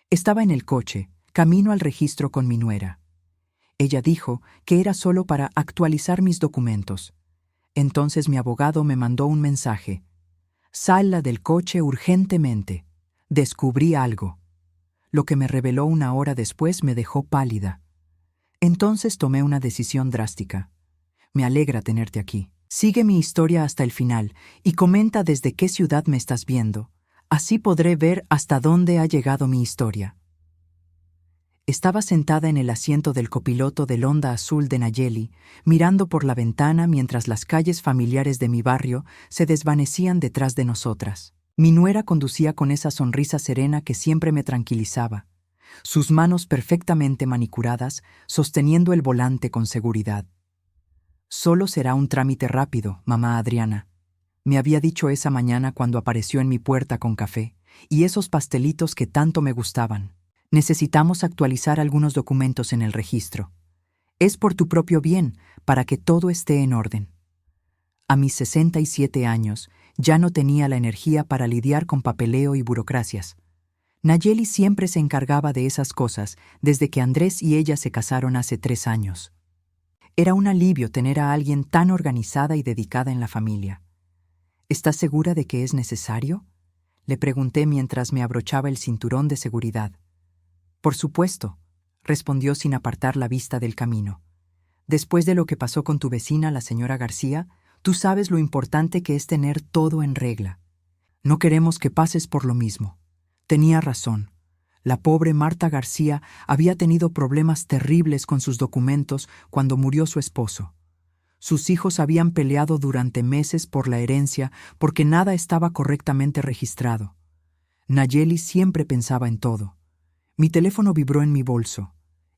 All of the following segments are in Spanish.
Estaba en el coche, camino al registro con mi nuera. Ella dijo que era solo para actualizar mis documentos. Entonces mi abogado me mandó un mensaje. Salga del coche urgentemente. Descubrí algo. Lo que me reveló una hora después me dejó pálida. Entonces tomé una decisión drástica. Me alegra tenerte aquí. Sigue mi historia hasta el final y comenta desde qué ciudad me estás viendo. Así podré ver hasta dónde ha llegado mi historia. Estaba sentada en el asiento del copiloto del Honda azul de Nayeli, mirando por la ventana mientras las calles familiares de mi barrio se desvanecían detrás de nosotras. Mi nuera conducía con esa sonrisa serena que siempre me tranquilizaba, sus manos perfectamente manicuradas sosteniendo el volante con seguridad. Solo será un trámite rápido, mamá Adriana. Me había dicho esa mañana cuando apareció en mi puerta con café y esos pastelitos que tanto me gustaban. Necesitamos actualizar algunos documentos en el registro. Es por tu propio bien, para que todo esté en orden. A mis 67 años, ya no tenía la energía para lidiar con papeleo y burocracias. Nayeli siempre se encargaba de esas cosas desde que Andrés y ella se casaron hace 3 años. Era un alivio tener a alguien tan organizada y dedicada en la familia. ¿Estás segura de que es necesario?, le pregunté mientras me abrochaba el cinturón de seguridad. Por supuesto, respondió sin apartar la vista del camino. Después de lo que pasó con tu vecina, la señora García, tú sabes lo importante que es tener todo en regla. No queremos que pases por lo mismo. Tenía razón. La pobre Marta García había tenido problemas terribles con sus documentos cuando murió su esposo. Sus hijos habían peleado durante meses por la herencia porque nada estaba correctamente registrado. Nayeli siempre pensaba en todo. Mi teléfono vibró en mi bolso.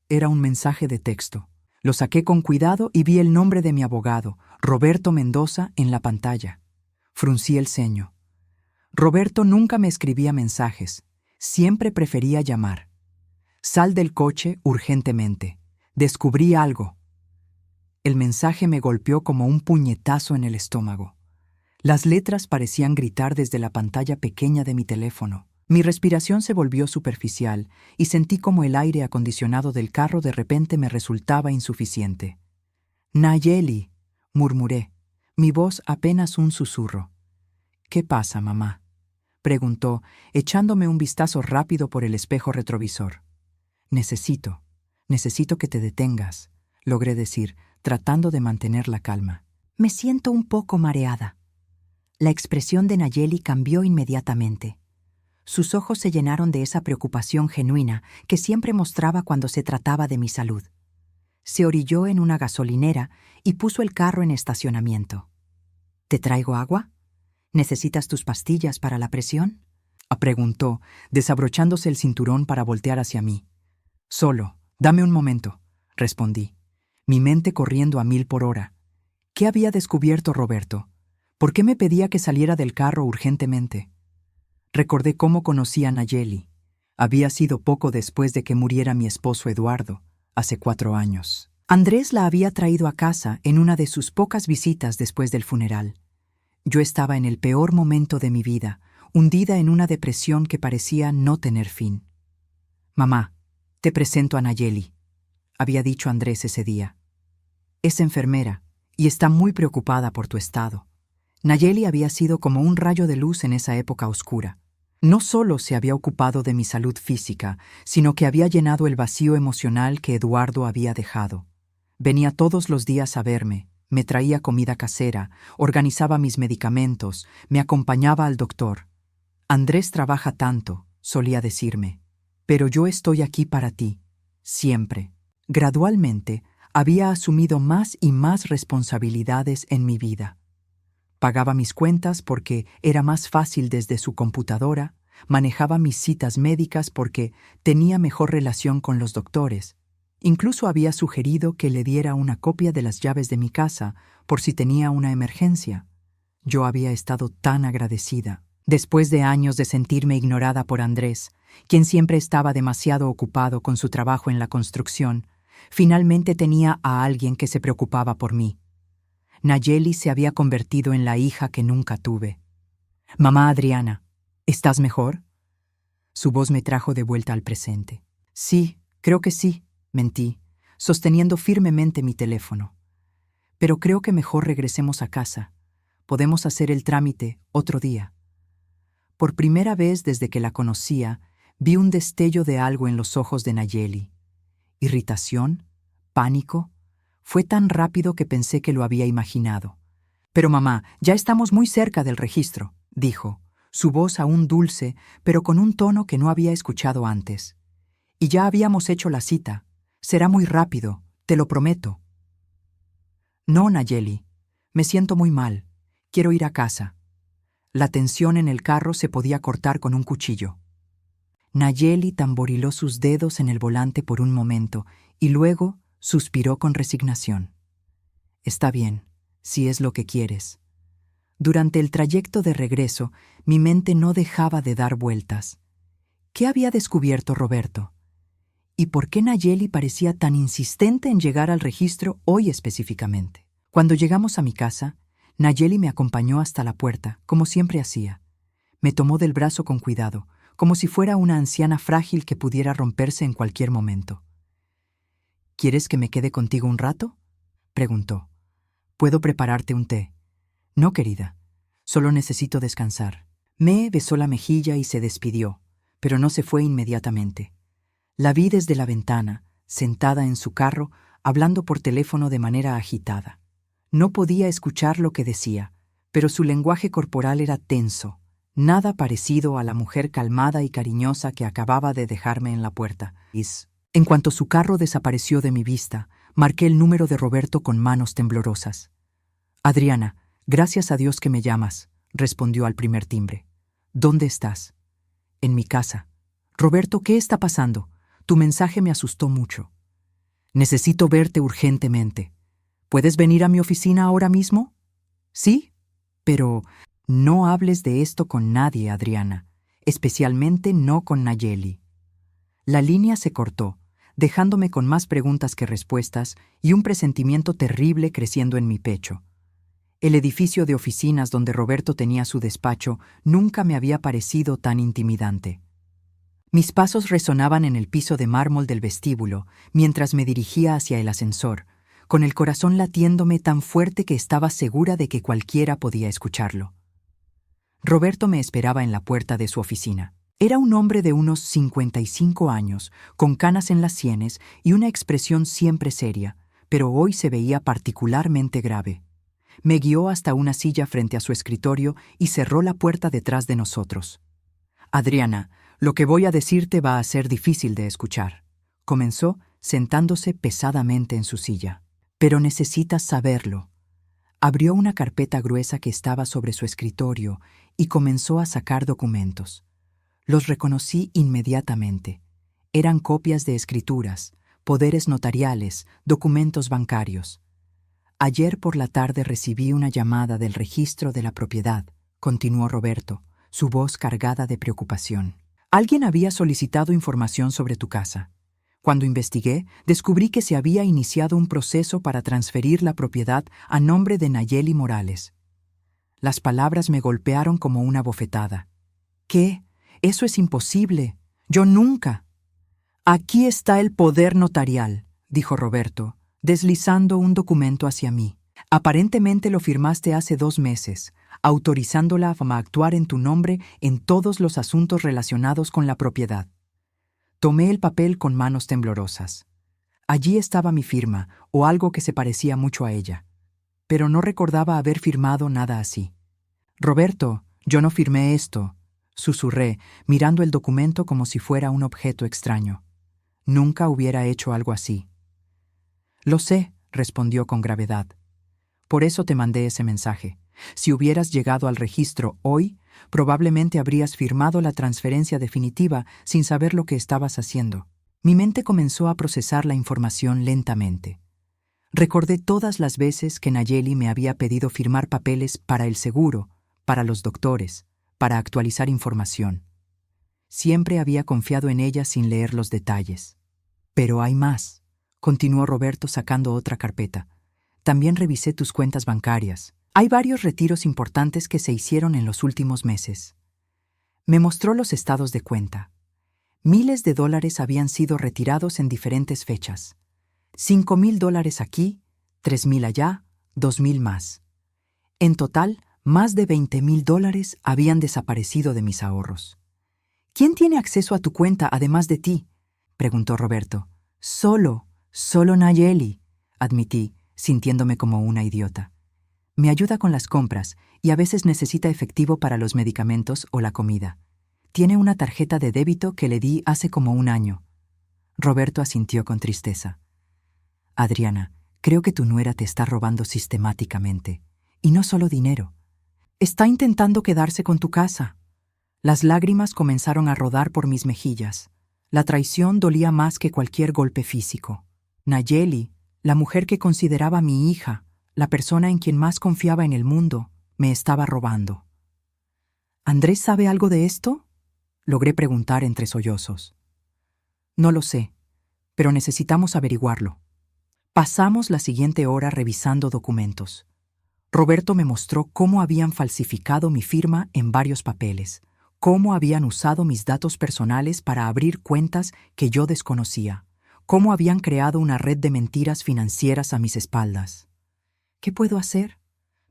Era un mensaje de texto. Lo saqué con cuidado y vi el nombre de mi abogado, Roberto Mendoza, en la pantalla. Fruncí el ceño. Roberto nunca me escribía mensajes. Siempre prefería llamar. Sal del coche urgentemente. Descubrí algo. El mensaje me golpeó como un puñetazo en el estómago. Las letras parecían gritar desde la pantalla pequeña de mi teléfono. Mi respiración se volvió superficial y sentí como el aire acondicionado del carro de repente me resultaba insuficiente. «Nayeli», murmuré, mi voz apenas un susurro. «¿Qué pasa, mamá?», preguntó, echándome un vistazo rápido por el espejo retrovisor. Necesito que te detengas», logré decir, tratando de mantener la calma. «Me siento un poco mareada». La expresión de Nayeli cambió inmediatamente. Sus ojos se llenaron de esa preocupación genuina que siempre mostraba cuando se trataba de mi salud. Se orilló en una gasolinera y puso el carro en estacionamiento. «¿Te traigo agua? ¿Necesitas tus pastillas para la presión?», preguntó, desabrochándose el cinturón para voltear hacia mí. «Solo, dame un momento», respondí, mi mente corriendo a 1000 por hora. ¿Qué había descubierto Roberto? ¿Por qué me pedía que saliera del carro urgentemente? Recordé cómo conocí a Nayeli. Había sido poco después de que muriera mi esposo Eduardo, hace 4 años. Andrés la había traído a casa en una de sus pocas visitas después del funeral. Yo estaba en el peor momento de mi vida, hundida en una depresión que parecía no tener fin. «Mamá, te presento a Nayeli», había dicho Andrés ese día. «Es enfermera y está muy preocupada por tu estado». Nayeli había sido como un rayo de luz en esa época oscura. No solo se había ocupado de mi salud física, sino que había llenado el vacío emocional que Eduardo había dejado. Venía todos los días a verme, me traía comida casera, organizaba mis medicamentos, me acompañaba al doctor. «Andrés trabaja tanto», solía decirme, «pero yo estoy aquí para ti, siempre». Gradualmente, había asumido más y más responsabilidades en mi vida. Pagaba mis cuentas porque era más fácil desde su computadora, manejaba mis citas médicas porque tenía mejor relación con los doctores. Incluso había sugerido que le diera una copia de las llaves de mi casa por si tenía una emergencia. Yo había estado tan agradecida. Después de años de sentirme ignorada por Andrés, quien siempre estaba demasiado ocupado con su trabajo en la construcción, finalmente tenía a alguien que se preocupaba por mí. Nayeli se había convertido en la hija que nunca tuve. «Mamá Adriana, ¿estás mejor?», Su voz me trajo de vuelta al presente. Sí, creo que sí, mentí, sosteniendo firmemente mi teléfono. Pero creo que mejor regresemos a casa. Podemos hacer el trámite otro día. Por primera vez desde que la conocía, vi un destello de algo en los ojos de Nayeli. ¿Irritación? ¿Pánico? Fue tan rápido que pensé que lo había imaginado. Pero mamá, ya estamos muy cerca del registro, dijo, su voz aún dulce, pero con un tono que no había escuchado antes. Y ya habíamos hecho la cita. Será muy rápido, te lo prometo. No, Nayeli, me siento muy mal. Quiero ir a casa. La tensión en el carro se podía cortar con un cuchillo. Nayeli tamboriló sus dedos en el volante por un momento y luego suspiró con resignación. Está bien, si es lo que quieres. Durante el trayecto de regreso, mi mente no dejaba de dar vueltas. ¿Qué había descubierto Roberto? ¿Y por qué Nayeli parecía tan insistente en llegar al registro hoy específicamente? Cuando llegamos a mi casa, Nayeli me acompañó hasta la puerta, como siempre hacía. Me tomó del brazo con cuidado, como si fuera una anciana frágil que pudiera romperse en cualquier momento. ¿Quieres que me quede contigo un rato?, preguntó. ¿Puedo prepararte un té? No, querida. Solo necesito descansar. Me besó la mejilla y se despidió, pero no se fue inmediatamente. La vi desde la ventana, sentada en su carro, hablando por teléfono de manera agitada. No podía escuchar lo que decía, pero su lenguaje corporal era tenso, nada parecido a la mujer calmada y cariñosa que acababa de dejarme en la puerta. En cuanto su carro desapareció de mi vista, marqué el número de Roberto con manos temblorosas. Adriana, gracias a Dios que me llamas, respondió al primer timbre. ¿Dónde estás? En mi casa. Roberto, ¿qué está pasando? Tu mensaje me asustó mucho. Necesito verte urgentemente. ¿Puedes venir a mi oficina ahora mismo? Sí, pero no hables de esto con nadie, Adriana, especialmente no con Nayeli. La línea se cortó, dejándome con más preguntas que respuestas y un presentimiento terrible creciendo en mi pecho. El edificio de oficinas donde Roberto tenía su despacho nunca me había parecido tan intimidante. Mis pasos resonaban en el piso de mármol del vestíbulo mientras me dirigía hacia el ascensor, con el corazón latiéndome tan fuerte que estaba segura de que cualquiera podía escucharlo. Roberto me esperaba en la puerta de su oficina. Era un hombre de unos 55 años, con canas en las sienes y una expresión siempre seria, pero hoy se veía particularmente grave. Me guió hasta una silla frente a su escritorio y cerró la puerta detrás de nosotros. Adriana, lo que voy a decirte va a ser difícil de escuchar, comenzó, sentándose pesadamente en su silla. Pero necesitas saberlo. Abrió una carpeta gruesa que estaba sobre su escritorio y comenzó a sacar documentos. Los reconocí inmediatamente. Eran copias de escrituras, poderes notariales, documentos bancarios. Ayer por la tarde recibí una llamada del registro de la propiedad, continuó Roberto, su voz cargada de preocupación. Alguien había solicitado información sobre tu casa. Cuando investigué, descubrí que se había iniciado un proceso para transferir la propiedad a nombre de Nayeli Morales. Las palabras me golpearon como una bofetada. ¿Qué? Eso es imposible. Yo nunca. Aquí está el poder notarial, dijo Roberto, deslizando un documento hacia mí. Aparentemente lo firmaste hace 2 meses, autorizándola a actuar en tu nombre en todos los asuntos relacionados con la propiedad. Tomé el papel con manos temblorosas. Allí estaba mi firma, o algo que se parecía mucho a ella. Pero no recordaba haber firmado nada así. Roberto, yo no firmé esto, susurré, mirando el documento como si fuera un objeto extraño. Nunca hubiera hecho algo así. Lo sé, respondió con gravedad. Por eso te mandé ese mensaje. Si hubieras llegado al registro hoy, probablemente habrías firmado la transferencia definitiva sin saber lo que estabas haciendo. Mi mente comenzó a procesar la información lentamente. Recordé todas las veces que Nayeli me había pedido firmar papeles para el seguro, para los doctores, para actualizar información. Siempre había confiado en ella sin leer los detalles. Pero hay más, continuó Roberto sacando otra carpeta. También revisé tus cuentas bancarias. Hay varios retiros importantes que se hicieron en los últimos meses. Me mostró los estados de cuenta. Miles de dólares habían sido retirados en diferentes fechas. $5,000 aquí, 3,000 allá, 2,000 más. En total, más de $20,000 habían desaparecido de mis ahorros. ¿Quién tiene acceso a tu cuenta además de ti?, preguntó Roberto. Solo Nayeli, admití, sintiéndome como una idiota. Me ayuda con las compras y a veces necesita efectivo para los medicamentos o la comida. Tiene una tarjeta de débito que le di hace como un año. Roberto asintió con tristeza. Adriana, creo que tu nuera te está robando sistemáticamente. Y no solo dinero. Está intentando quedarse con tu casa. Las lágrimas comenzaron a rodar por mis mejillas. La traición dolía más que cualquier golpe físico. Nayeli, la mujer que consideraba mi hija, la persona en quien más confiaba en el mundo, me estaba robando. ¿Andrés sabe algo de esto?, logré preguntar entre sollozos. No lo sé, pero necesitamos averiguarlo. Pasamos la siguiente hora revisando documentos. Roberto me mostró cómo habían falsificado mi firma en varios papeles, cómo habían usado mis datos personales para abrir cuentas que yo desconocía, cómo habían creado una red de mentiras financieras a mis espaldas. ¿Qué puedo hacer?,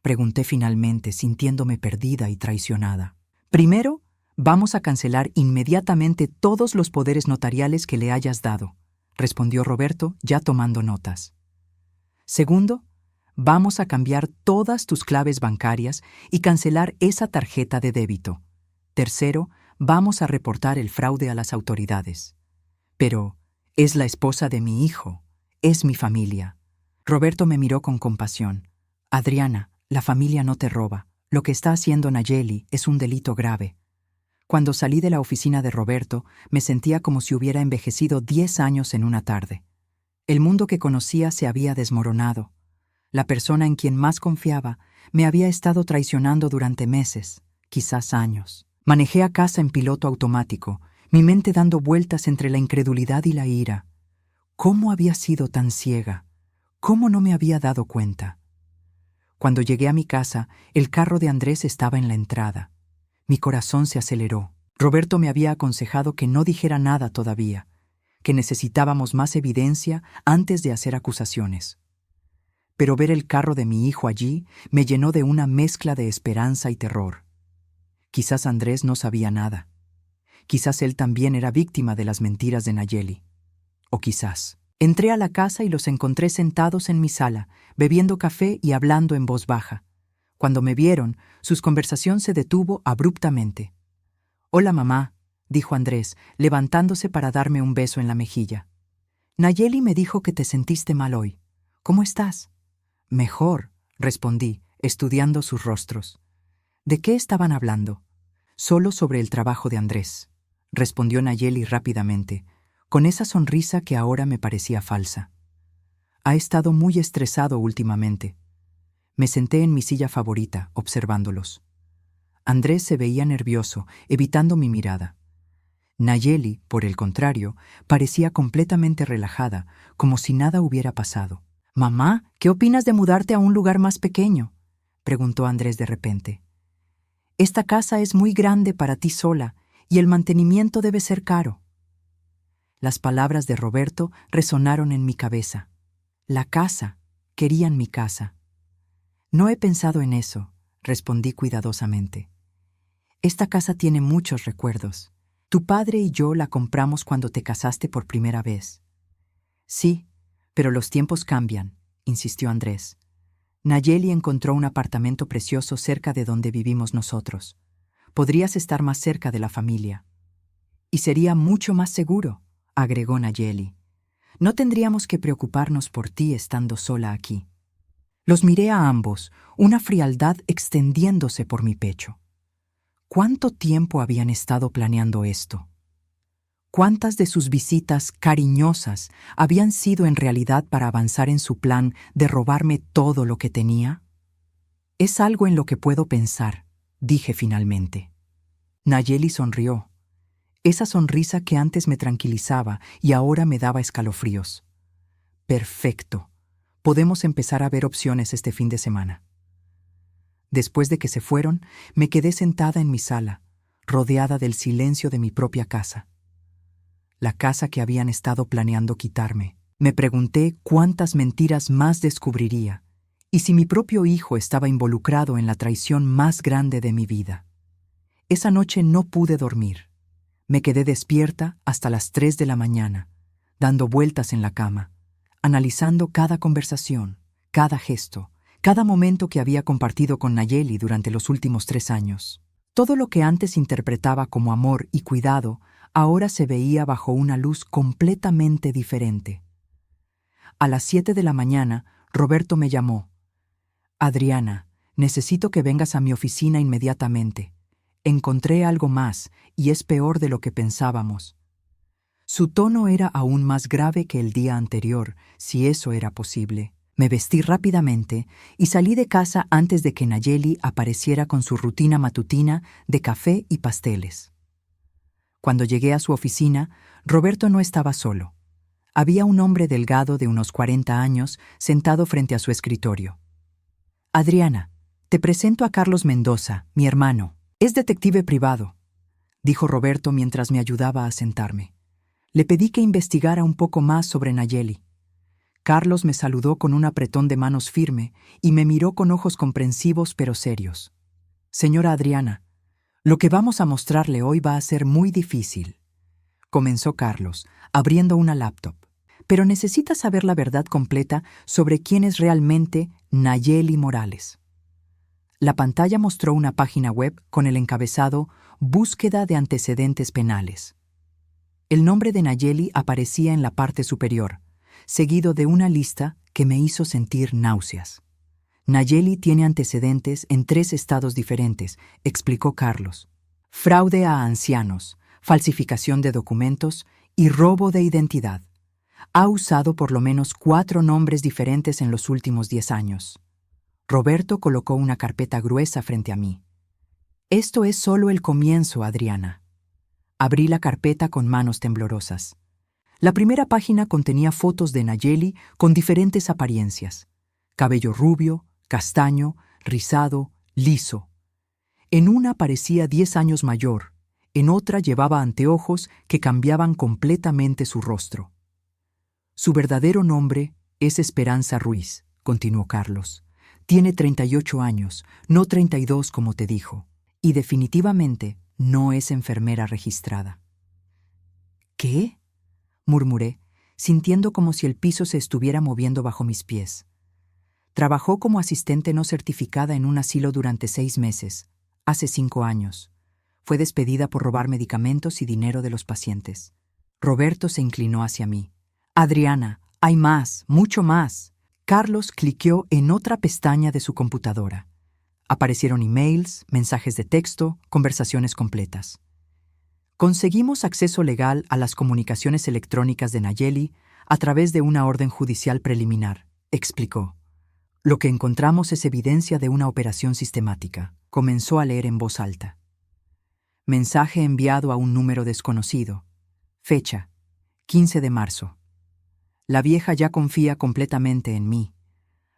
pregunté finalmente, sintiéndome perdida y traicionada. Primero, vamos a cancelar inmediatamente todos los poderes notariales que le hayas dado, respondió Roberto, ya tomando notas. Segundo, vamos a cambiar todas tus claves bancarias y cancelar esa tarjeta de débito. Tercero, vamos a reportar el fraude a las autoridades. Pero es la esposa de mi hijo, es mi familia. Roberto me miró con compasión. Adriana, la familia no te roba. Lo que está haciendo Nayeli es un delito grave. Cuando salí de la oficina de Roberto, me sentía como si hubiera envejecido 10 años en una tarde. El mundo que conocía se había desmoronado. La persona en quien más confiaba me había estado traicionando durante meses, quizás años. Manejé a casa en piloto automático, mi mente dando vueltas entre la incredulidad y la ira. ¿Cómo había sido tan ciega? ¿Cómo no me había dado cuenta? Cuando llegué a mi casa, el carro de Andrés estaba en la entrada. Mi corazón se aceleró. Roberto me había aconsejado que no dijera nada todavía, que necesitábamos más evidencia antes de hacer acusaciones. Pero ver el carro de mi hijo allí me llenó de una mezcla de esperanza y terror. Quizás Andrés no sabía nada. Quizás él también era víctima de las mentiras de Nayeli. O quizás. Entré a la casa y los encontré sentados en mi sala, bebiendo café y hablando en voz baja. Cuando me vieron, su conversación se detuvo abruptamente. «Hola, mamá», dijo Andrés, levantándose para darme un beso en la mejilla. «Nayeli me dijo que te sentiste mal hoy. ¿Cómo estás?» «Mejor», respondí, estudiando sus rostros. ¿De qué estaban hablando? «Solo sobre el trabajo de Andrés», respondió Nayeli rápidamente, con esa sonrisa que ahora me parecía falsa. «Ha estado muy estresado últimamente». Me senté en mi silla favorita, observándolos. Andrés se veía nervioso, evitando mi mirada. Nayeli, por el contrario, parecía completamente relajada, como si nada hubiera pasado. «Mamá, ¿qué opinas de mudarte a un lugar más pequeño?», preguntó Andrés de repente. «Esta casa es muy grande para ti sola y el mantenimiento debe ser caro». Las palabras de Roberto resonaron en mi cabeza. La casa, querían mi casa. «No he pensado en eso», respondí cuidadosamente. «Esta casa tiene muchos recuerdos. Tu padre y yo la compramos cuando te casaste por primera vez». «Sí, pero los tiempos cambian», insistió Andrés. «Nayeli encontró un apartamento precioso cerca de donde vivimos nosotros. Podrías estar más cerca de la familia». «Y sería mucho más seguro», agregó Nayeli. «No tendríamos que preocuparnos por ti estando sola aquí». Los miré a ambos, una frialdad extendiéndose por mi pecho. ¿Cuánto tiempo habían estado planeando esto? ¿Cuántas de sus visitas cariñosas habían sido en realidad para avanzar en su plan de robarme todo lo que tenía? «Es algo en lo que puedo pensar», dije finalmente. Nayeli sonrió. Esa sonrisa que antes me tranquilizaba y ahora me daba escalofríos. «Perfecto. Podemos empezar a ver opciones este fin de semana». Después de que se fueron, me quedé sentada en mi sala, rodeada del silencio de mi propia casa. la casa que habían estado planeando quitarme. Me pregunté cuántas mentiras más descubriría y si mi propio hijo estaba involucrado en la traición más grande de mi vida. Esa noche no pude dormir. Me quedé despierta hasta las 3 de la mañana, dando vueltas en la cama, analizando cada conversación, cada gesto, cada momento que había compartido con Nayeli durante los últimos 3 años. Todo lo que antes interpretaba como amor y cuidado, ahora se veía bajo una luz completamente diferente. A las 7 de la mañana, Roberto me llamó. Adriana, necesito que vengas a mi oficina inmediatamente. Encontré algo más, y es peor de lo que pensábamos. Su tono era aún más grave que el día anterior, si eso era posible. Me vestí rápidamente y salí de casa antes de que Nayeli apareciera con su rutina matutina de café y pasteles. Cuando llegué a su oficina, Roberto no estaba solo. Había un hombre delgado de unos 40 años sentado frente a su escritorio. Adriana, te presento a Carlos Mendoza, mi hermano. Es detective privado, dijo Roberto mientras me ayudaba a sentarme. Le pedí que investigara un poco más sobre Nayeli. Carlos me saludó con un apretón de manos firme y me miró con ojos comprensivos pero serios. Señora Adriana, lo que vamos a mostrarle hoy va a ser muy difícil, comenzó Carlos, abriendo una laptop. Pero necesita saber la verdad completa sobre quién es realmente Nayeli Morales. La pantalla mostró una página web con el encabezado Búsqueda de antecedentes penales. El nombre de Nayeli aparecía en la parte superior, seguido de una lista que me hizo sentir náuseas. Nayeli tiene antecedentes en 3 estados diferentes, explicó Carlos. Fraude a ancianos, falsificación de documentos y robo de identidad. Ha usado por lo menos 4 nombres diferentes en los últimos 10 años. Roberto colocó una carpeta gruesa frente a mí. Esto es solo el comienzo, Adriana. Abrí la carpeta con manos temblorosas. La primera página contenía fotos de Nayeli con diferentes apariencias. Cabello rubio, castaño, rizado, liso. En una parecía 10 años mayor, en otra llevaba anteojos que cambiaban completamente su rostro. Su verdadero nombre es Esperanza Ruiz, continuó Carlos. Tiene 38 años, no 32 como te dijo, y definitivamente no es enfermera registrada. ¿Qué? Murmuré, sintiendo como si el piso se estuviera moviendo bajo mis pies. Trabajó como asistente no certificada en un asilo durante 6 meses, hace 5 años. Fue despedida por robar medicamentos y dinero de los pacientes. Roberto se inclinó hacia mí. Adriana, hay más, mucho más. Carlos cliqueó en otra pestaña de su computadora. Aparecieron emails, mensajes de texto, conversaciones completas. Conseguimos acceso legal a las comunicaciones electrónicas de Nayeli a través de una orden judicial preliminar, explicó. Lo que encontramos es evidencia de una operación sistemática. Comenzó a leer en voz alta. Mensaje enviado a un número desconocido. Fecha, 15 de marzo. La vieja ya confía completamente en mí.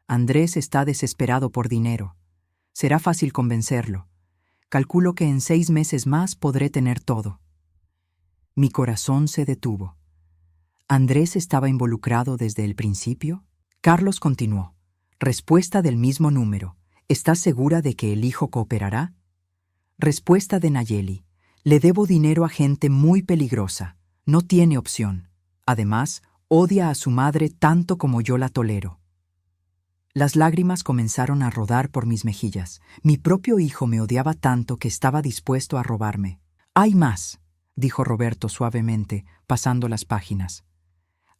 Andrés está desesperado por dinero. Será fácil convencerlo. Calculo que en 6 meses más podré tener todo. Mi corazón se detuvo. ¿Andrés estaba involucrado desde el principio? Carlos continuó. Respuesta del mismo número. ¿Estás segura de que el hijo cooperará? Respuesta de Nayeli. Le debo dinero a gente muy peligrosa. No tiene opción. Además, odia a su madre tanto como yo la tolero. Las lágrimas comenzaron a rodar por mis mejillas. Mi propio hijo me odiaba tanto que estaba dispuesto a robarme. Hay más, dijo Roberto suavemente, pasando las páginas.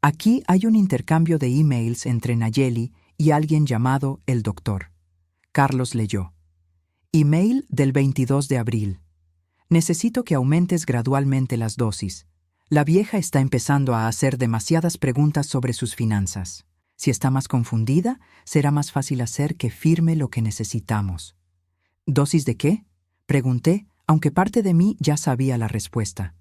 Aquí hay un intercambio de emails entre Nayeli y alguien llamado el doctor. Carlos leyó. Email del 22 de abril. Necesito que aumentes gradualmente las dosis. La vieja está empezando a hacer demasiadas preguntas sobre sus finanzas. Si está más confundida, será más fácil hacer que firme lo que necesitamos. ¿Dosis de qué? Pregunté, aunque parte de mí ya sabía la respuesta.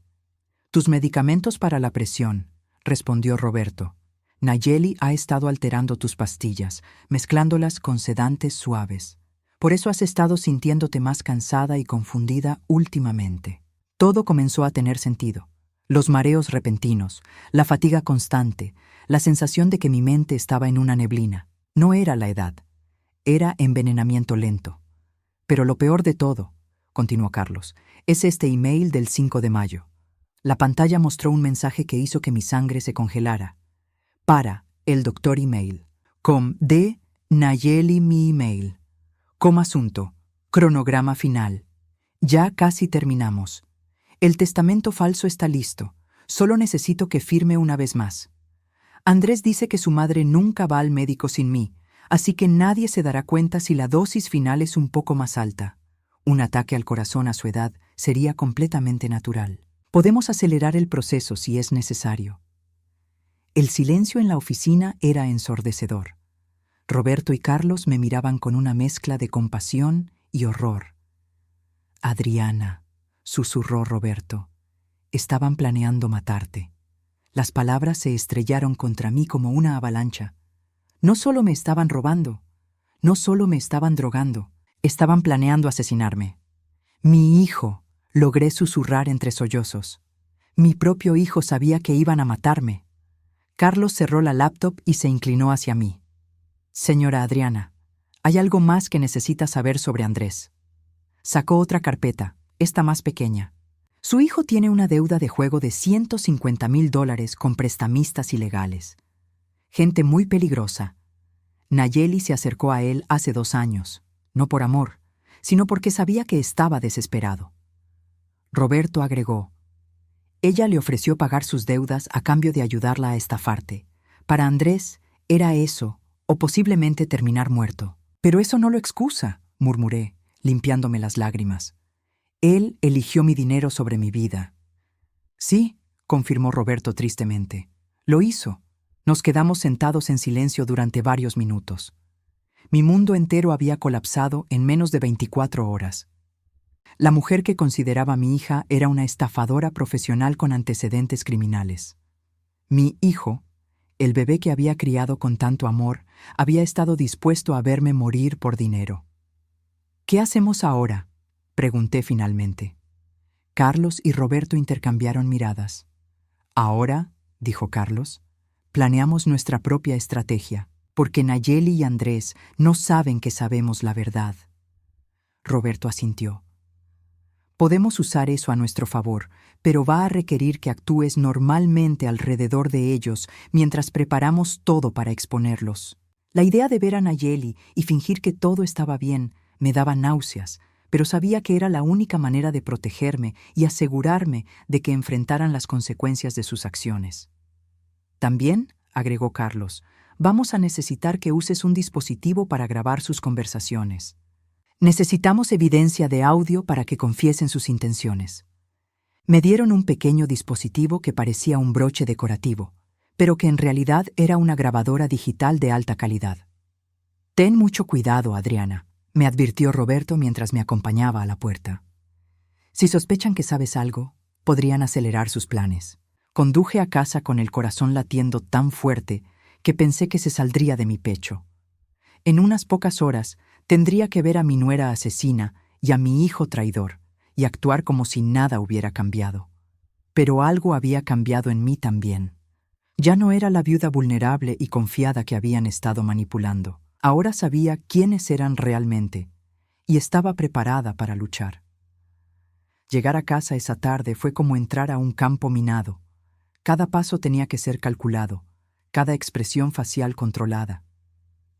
Tus medicamentos para la presión, respondió Roberto. Nayeli ha estado alterando tus pastillas, mezclándolas con sedantes suaves. Por eso has estado sintiéndote más cansada y confundida últimamente. Todo comenzó a tener sentido. Los mareos repentinos, la fatiga constante, la sensación de que mi mente estaba en una neblina. No era la edad, era envenenamiento lento. Pero lo peor de todo, continuó Carlos, es este email del 5 de mayo. La pantalla mostró un mensaje que hizo que mi sangre se congelara. Para el doctor email. Com de Nayeli mi email. Asunto. Cronograma final. Ya casi terminamos. El testamento falso está listo. Solo necesito que firme una vez más. Andrés dice que su madre nunca va al médico sin mí, así que nadie se dará cuenta si la dosis final es un poco más alta. Un ataque al corazón a su edad sería completamente natural. Podemos acelerar el proceso si es necesario. El silencio en la oficina era ensordecedor. Roberto y Carlos me miraban con una mezcla de compasión y horror. Adriana, susurró Roberto, estaban planeando matarte. Las palabras se estrellaron contra mí como una avalancha. No solo me estaban robando, no solo me estaban drogando, estaban planeando asesinarme. Mi hijo, logré susurrar entre sollozos. Mi propio hijo sabía que iban a matarme. Carlos cerró la laptop y se inclinó hacia mí. Señora Adriana, hay algo más que necesita saber sobre Andrés. Sacó otra carpeta, esta más pequeña. Su hijo tiene una deuda de juego de $150,000 con prestamistas ilegales. Gente muy peligrosa. Nayeli se acercó a él hace 2 años, no por amor, sino porque sabía que estaba desesperado. Roberto agregó, ella le ofreció pagar sus deudas a cambio de ayudarla a estafarte. Para Andrés era eso, o posiblemente terminar muerto. Pero eso no lo excusa, murmuré, limpiándome las lágrimas. Él eligió mi dinero sobre mi vida. Sí, confirmó Roberto tristemente. Lo hizo. Nos quedamos sentados en silencio durante varios minutos. Mi mundo entero había colapsado en menos de 24 horas. La mujer que consideraba mi hija era una estafadora profesional con antecedentes criminales. Mi hijo, el bebé que había criado con tanto amor, había estado dispuesto a verme morir por dinero. ¿Qué hacemos ahora?, pregunté finalmente. Carlos y Roberto intercambiaron miradas. Ahora, dijo Carlos, planeamos nuestra propia estrategia, porque Nayeli y Andrés no saben que sabemos la verdad. Roberto asintió. Podemos usar eso a nuestro favor, pero va a requerir que actúes normalmente alrededor de ellos mientras preparamos todo para exponerlos. La idea de ver a Nayeli y fingir que todo estaba bien me daba náuseas, pero sabía que era la única manera de protegerme y asegurarme de que enfrentaran las consecuencias de sus acciones. También, agregó Carlos, vamos a necesitar que uses un dispositivo para grabar sus conversaciones. Necesitamos evidencia de audio para que confiesen sus intenciones. Me dieron un pequeño dispositivo que parecía un broche decorativo, pero que en realidad era una grabadora digital de alta calidad. Ten mucho cuidado, Adriana, me advirtió Roberto mientras me acompañaba a la puerta. Si sospechan que sabes algo, podrían acelerar sus planes. Conduje a casa con el corazón latiendo tan fuerte que pensé que se saldría de mi pecho. En unas pocas horas tendría que ver a mi nuera asesina y a mi hijo traidor y actuar como si nada hubiera cambiado. Pero algo había cambiado en mí también. Ya no era la viuda vulnerable y confiada que habían estado manipulando. Ahora sabía quiénes eran realmente y estaba preparada para luchar. Llegar a casa esa tarde fue como entrar a un campo minado. Cada paso tenía que ser calculado, cada expresión facial controlada.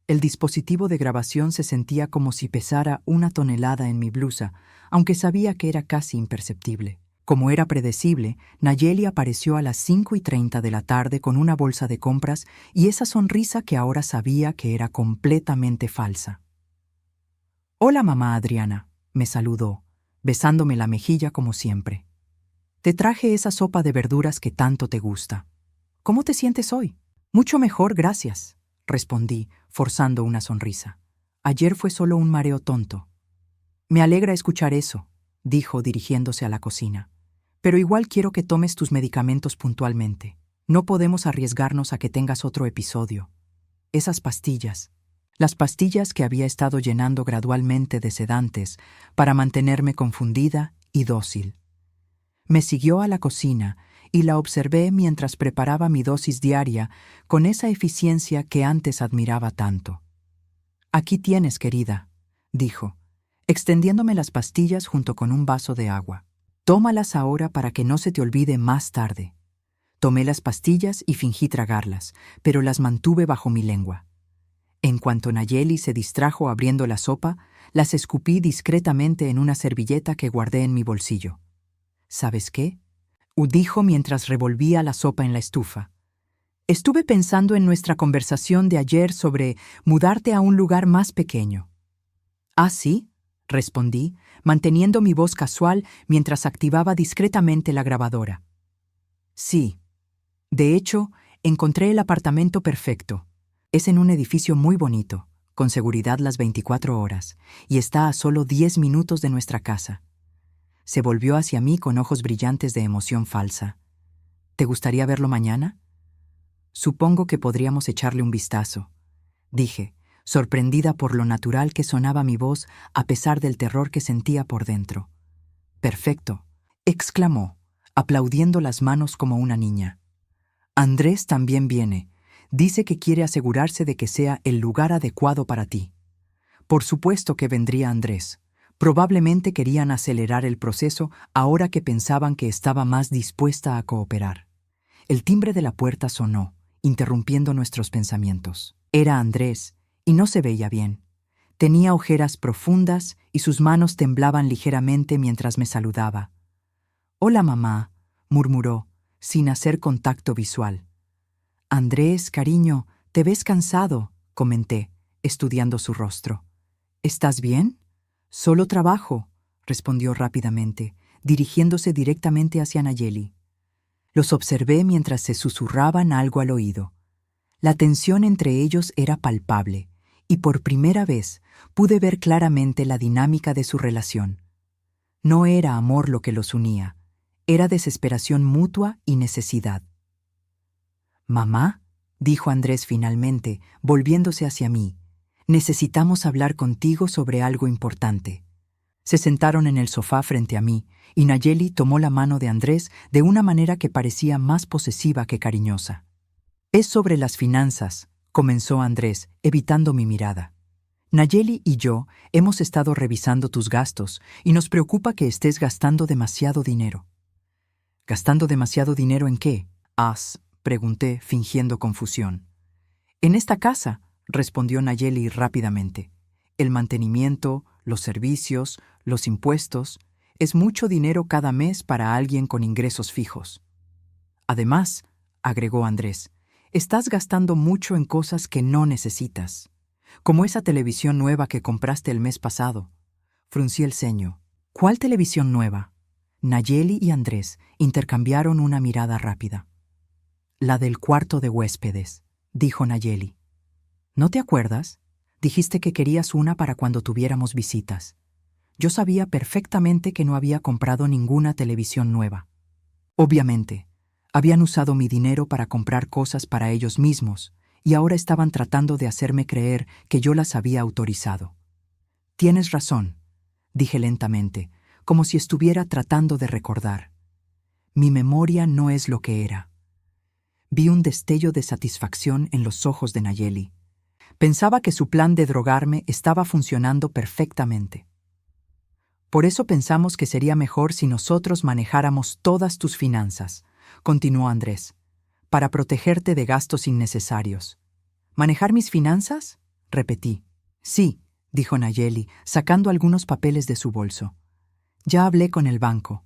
El dispositivo de grabación se sentía como si pesara 1 tonelada en mi blusa, aunque sabía que era casi imperceptible. Como era predecible, Nayeli apareció a las 5:30 de la tarde con una bolsa de compras y esa sonrisa que ahora sabía que era completamente falsa. «Hola, mamá Adriana», me saludó, besándome la mejilla como siempre. «Te traje esa sopa de verduras que tanto te gusta. ¿Cómo te sientes hoy?» «Mucho mejor, gracias», respondí, forzando una sonrisa. «Ayer fue solo un mareo tonto». «Me alegra escuchar eso», dijo dirigiéndose a la cocina. «Pero igual quiero que tomes tus medicamentos puntualmente. No podemos arriesgarnos a que tengas otro episodio. Esas pastillas, las pastillas que había estado llenando gradualmente de sedantes para mantenerme confundida y dócil». Me siguió a la cocina y la observé mientras preparaba mi dosis diaria con esa eficiencia que antes admiraba tanto. «Aquí tienes, querida», dijo, extendiéndome las pastillas junto con un vaso de agua. «Tómalas ahora para que no se te olvide más tarde». Tomé las pastillas y fingí tragarlas, pero las mantuve bajo mi lengua. En cuanto Nayeli se distrajo abriendo la sopa, las escupí discretamente en una servilleta que guardé en mi bolsillo. «¿Sabes qué?», dijo mientras revolvía la sopa en la estufa. «Estuve pensando en nuestra conversación de ayer sobre mudarte a un lugar más pequeño». «¿Ah, sí?», respondí, manteniendo mi voz casual mientras activaba discretamente la grabadora. «Sí. De hecho, encontré el apartamento perfecto. Es en un edificio muy bonito, con seguridad las 24 horas, y está a solo 10 minutos de nuestra casa». Se volvió hacia mí con ojos brillantes de emoción falsa. «¿Te gustaría verlo mañana?» «Supongo que podríamos echarle un vistazo», dije, sorprendida por lo natural que sonaba mi voz a pesar del terror que sentía por dentro. «Perfecto», exclamó, aplaudiendo las manos como una niña. «Andrés también viene. Dice que quiere asegurarse de que sea el lugar adecuado para ti». Por supuesto que vendría Andrés. Probablemente querían acelerar el proceso ahora que pensaban que estaba más dispuesta a cooperar. El timbre de la puerta sonó, interrumpiendo nuestros pensamientos. Era Andrés, y no se veía bien. Tenía ojeras profundas y sus manos temblaban ligeramente mientras me saludaba. «Hola, mamá», murmuró, sin hacer contacto visual. «Andrés, cariño, te ves cansado», comenté, estudiando su rostro. «¿Estás bien?» «Solo trabajo», respondió rápidamente, dirigiéndose directamente hacia Nayeli. Los observé mientras se susurraban algo al oído. La tensión entre ellos era palpable, y por primera vez pude ver claramente la dinámica de su relación. No era amor lo que los unía, era desesperación mutua y necesidad. «Mamá», dijo Andrés finalmente, volviéndose hacia mí, «necesitamos hablar contigo sobre algo importante». Se sentaron en el sofá frente a mí, y Nayeli tomó la mano de Andrés de una manera que parecía más posesiva que cariñosa. «Es sobre las finanzas», comenzó Andrés, evitando mi mirada. «Nayeli y yo hemos estado revisando tus gastos y nos preocupa que estés gastando demasiado dinero». «¿Gastando demasiado dinero en qué?», pregunté, fingiendo confusión. «En esta casa», respondió Nayeli rápidamente. «El mantenimiento, los servicios, los impuestos, es mucho dinero cada mes para alguien con ingresos fijos». «Además», agregó Andrés, «estás gastando mucho en cosas que no necesitas, como esa televisión nueva que compraste el mes pasado». Fruncí el ceño. «¿Cuál televisión nueva?». Nayeli y Andrés intercambiaron una mirada rápida. «La del cuarto de huéspedes», dijo Nayeli. «¿No te acuerdas? Dijiste que querías una para cuando tuviéramos visitas. Yo sabía perfectamente que no había comprado ninguna televisión nueva. Obviamente, habían usado mi dinero para comprar cosas para ellos mismos, y ahora estaban tratando de hacerme creer que yo las había autorizado». «Tienes razón», dije lentamente, como si estuviera tratando de recordar. «Mi memoria no es lo que era». Vi un destello de satisfacción en los ojos de Nayeli. Pensaba que su plan de drogarme estaba funcionando perfectamente. «Por eso pensamos que sería mejor si nosotros manejáramos todas tus finanzas», continuó Andrés, «para protegerte de gastos innecesarios». «¿Manejar mis finanzas?», repetí. «Sí», dijo Nayeli, sacando algunos papeles de su bolso. «Ya hablé con el banco.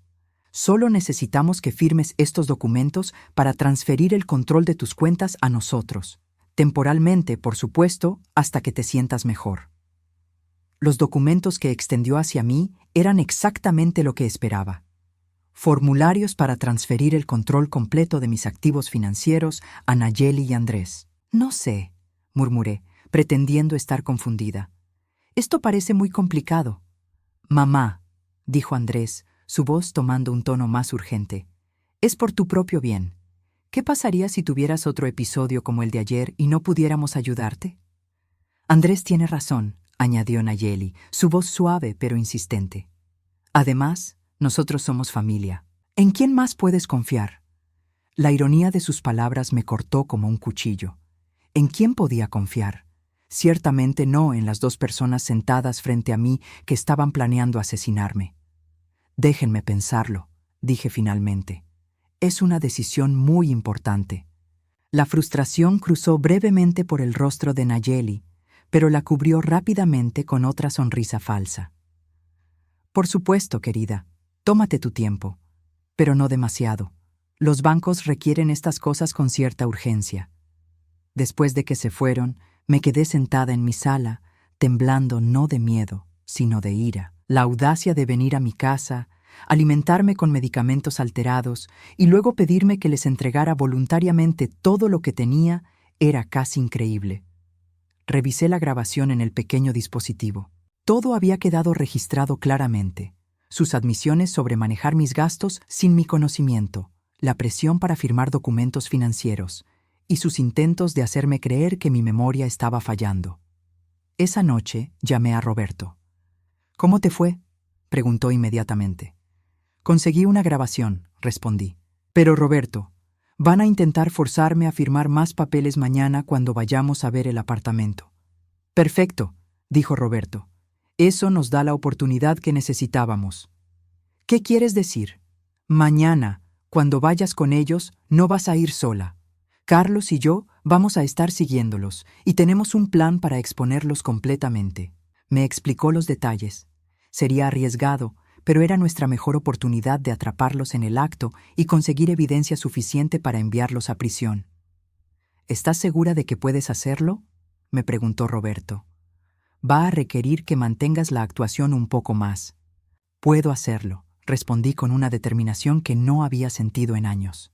Solo necesitamos que firmes estos documentos para transferir el control de tus cuentas a nosotros. Temporalmente, por supuesto, hasta que te sientas mejor». Los documentos que extendió hacia mí eran exactamente lo que esperaba. Formularios para transferir el control completo de mis activos financieros a Nayeli y Andrés. «No sé», murmuré, pretendiendo estar confundida. «Esto parece muy complicado». «Mamá», dijo Andrés, su voz tomando un tono más urgente, «es por tu propio bien. ¿Qué pasaría si tuvieras otro episodio como el de ayer y no pudiéramos ayudarte?» «Andrés tiene razón», añadió Nayeli, su voz suave pero insistente. «Además, nosotros somos familia. ¿En quién más puedes confiar? La ironía de sus palabras me cortó como un cuchillo. ¿En quién podía confiar? Ciertamente no en las dos personas sentadas frente a mí que estaban planeando asesinarme. Déjenme pensarlo, dije finalmente. Es una decisión muy importante. La frustración cruzó brevemente por el rostro de Nayeli, pero la cubrió rápidamente con otra sonrisa falsa. Por supuesto, querida, tómate tu tiempo, pero no demasiado. Los bancos requieren estas cosas con cierta urgencia. Después de que se fueron, me quedé sentada en mi sala, temblando no de miedo, sino de ira. La audacia de venir a mi casa, alimentarme con medicamentos alterados y luego pedirme que les entregara voluntariamente todo lo que tenía era casi increíble. Revisé la grabación en el pequeño dispositivo. Todo había quedado registrado claramente. Sus admisiones sobre manejar mis gastos sin mi conocimiento, la presión para firmar documentos financieros y sus intentos de hacerme creer que mi memoria estaba fallando. Esa noche llamé a Roberto. «¿Cómo te fue?», preguntó inmediatamente. «Conseguí una grabación», respondí. «Pero Roberto, van a intentar forzarme a firmar más papeles mañana cuando vayamos a ver el apartamento». «Perfecto», dijo Roberto. «Eso nos da la oportunidad que necesitábamos». «¿Qué quieres decir? Mañana, cuando vayas con ellos, no vas a ir sola. Carlos y yo vamos a estar siguiéndolos y tenemos un plan para exponerlos completamente». Me explicó los detalles. Sería arriesgado, pero era nuestra mejor oportunidad de atraparlos en el acto y conseguir evidencia suficiente para enviarlos a prisión. «¿Estás segura de que puedes hacerlo?», me preguntó Roberto. «Va a requerir que mantengas la actuación un poco más». «Puedo hacerlo», respondí con una determinación que no había sentido en años.